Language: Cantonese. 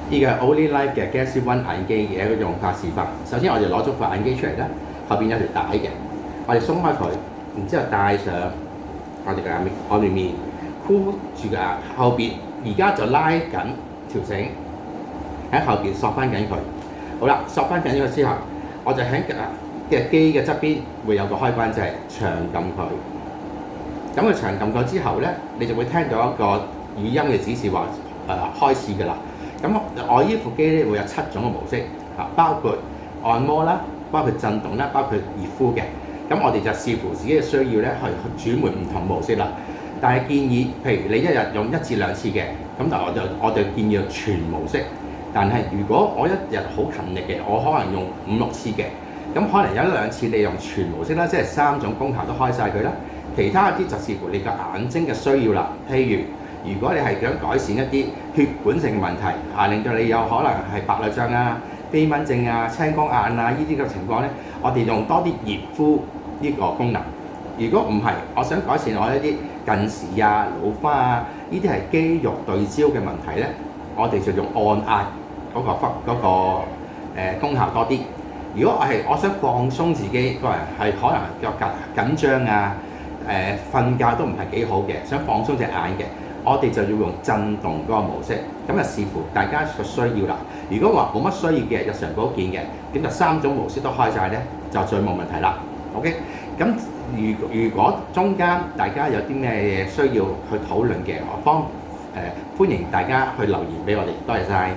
呢個係 Olay嘅 Galaxy One 眼機嘅一個用法示範。首先我哋攞咗副眼機出嚟啦，後邊有條帶嘅，我哋鬆開佢，然之後戴上我哋嘅我哋面箍住嘅後邊，而家就拉緊條繩喺後邊索翻緊佢。好啦，索翻緊咗之後，我就喺嘅機嘅側邊會有個開關掣，長撳佢。咁佢長撳咗之後咧，你就會聽到一個語音嘅指示話開始㗎啦。咁我呢副機咧會有7種嘅模式啊，包括按摩啦，包括震動啦，包括熱敷嘅。咁我哋就視乎自己嘅需要咧，去轉換唔同模式啦。但係建議，譬如你一日用1至2次嘅，咁但我就建議用全模式。但係如果我一日好勤力嘅，我可能用5、6次嘅，咁可能有1、2次你用全模式啦，即係3種功效都開晒佢啦。其他一啲就視乎你個眼睛嘅需要啦。譬如果你係想改善一啲血管性嘅問題令到你有可能係白內障啊、飛蚊症啊、青光眼啊呢啲嘅情況咧，我哋用多啲熱敷呢個功能。如果唔係，我想改善我一啲近視啊、老花啊呢啲係肌肉對焦嘅問題咧，我哋就用按壓嗰個功效多啲。如果我想放鬆自己個人係可能較緊張啊、瞓覺都唔係幾好嘅，想放鬆隻眼嘅，我哋就要用震動嗰個模式。咁就視乎大家個需要啦。如果話冇乜需要嘅日常保健嘅，咁就3種模式都開晒咧，就最冇問題啦。OK， 咁如果中間大家有啲咩需要去討論嘅，歡迎大家去留言俾我哋。多謝晒。